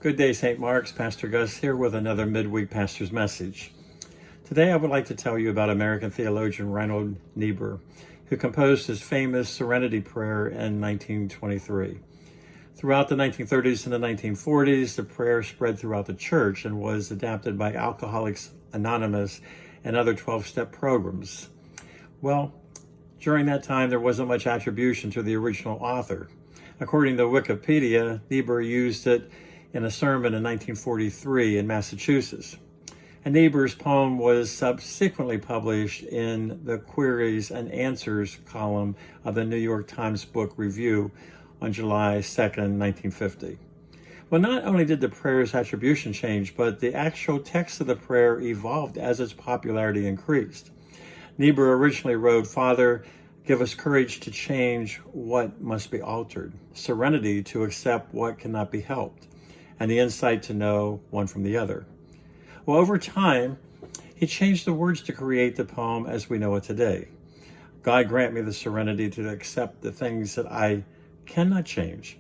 Good day, St. Mark's. Pastor Gus here with another midweek pastor's message. Today I would like to tell you about American theologian Reinhold Niebuhr, who composed his famous Serenity prayer in 1923. Throughout the 1930s and the 1940s, the prayer spread throughout the church and was adapted by Alcoholics Anonymous and other 12-step programs. Well, during that time, there wasn't much attribution to the original author. According to Wikipedia, Niebuhr used it in a sermon in 1943 in Massachusetts. And Niebuhr's poem was subsequently published in the Queries and Answers column of the New York Times Book Review on July 2nd, 1950. Well, not only did the prayer's attribution change, but the actual text of the prayer evolved as its popularity increased. Niebuhr originally wrote, "Father, give us courage to change what must be altered, serenity to accept what cannot be helped, and the insight to know one from the other." Well, over time, he changed the words to create the poem as we know it today. God grant me the serenity to accept the things that I cannot change,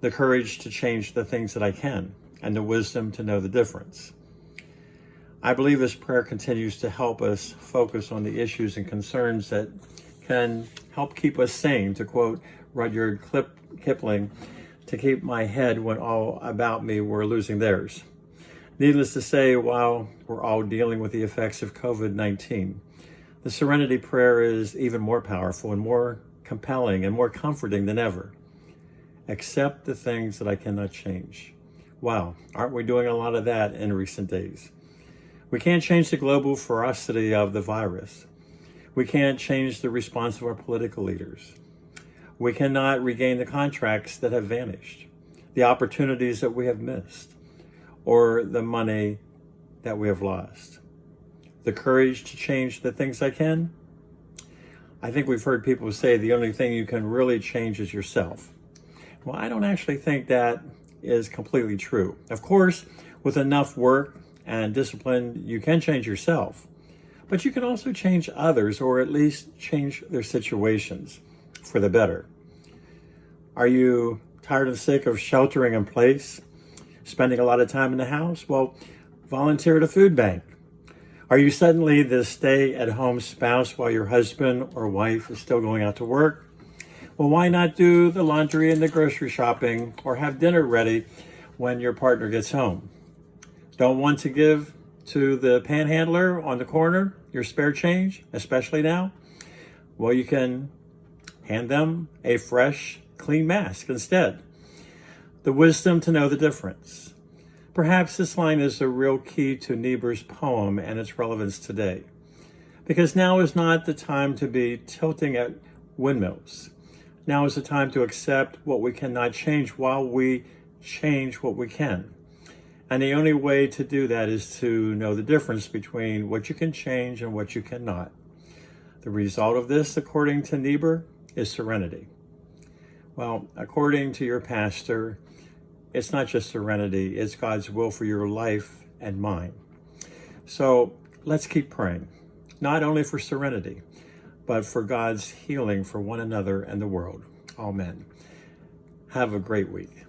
the courage to change the things that I can, and the wisdom to know the difference. I believe this prayer continues to help us focus on the issues and concerns that can help keep us sane, to quote Rudyard Kipling, to keep my head when all about me were losing theirs. Needless to say, while we're all dealing with the effects of COVID-19, the Serenity prayer is even more powerful and more compelling and more comforting than ever. Accept the things that I cannot change. Wow, aren't we doing a lot of that in recent days? We can't change the global ferocity of the virus. We can't change the response of our political leaders. We cannot regain the contracts that have vanished, the opportunities that we have missed, or the money that we have lost. The courage to change the things I can? I think we've heard people say the only thing you can really change is yourself. Well, I don't actually think that is completely true. Of course, with enough work and discipline, you can change yourself, but you can also change others, or at least change their situations for the better. Are you tired and sick of sheltering in place, spending a lot of time in the house? Well, volunteer at a food bank. Are you suddenly the stay-at-home spouse while your husband or wife is still going out to work? Well, why not do the laundry and the grocery shopping, or have dinner ready when your partner gets home? Don't want to give to the panhandler on the corner your spare change, especially now? Well, you can hand them a fresh, clean mask instead. The wisdom to know the difference. Perhaps this line is the real key to Niebuhr's poem and its relevance today. Because now is not the time to be tilting at windmills. Now is the time to accept what we cannot change while we change what we can. And the only way to do that is to know the difference between what you can change and what you cannot. The result of this, according to Niebuhr, is serenity. Well, according to your pastor, it's not just serenity, it's God's will for your life and mine. So let's keep praying, not only for serenity, but for God's healing for one another and the world. Amen. Have a great week.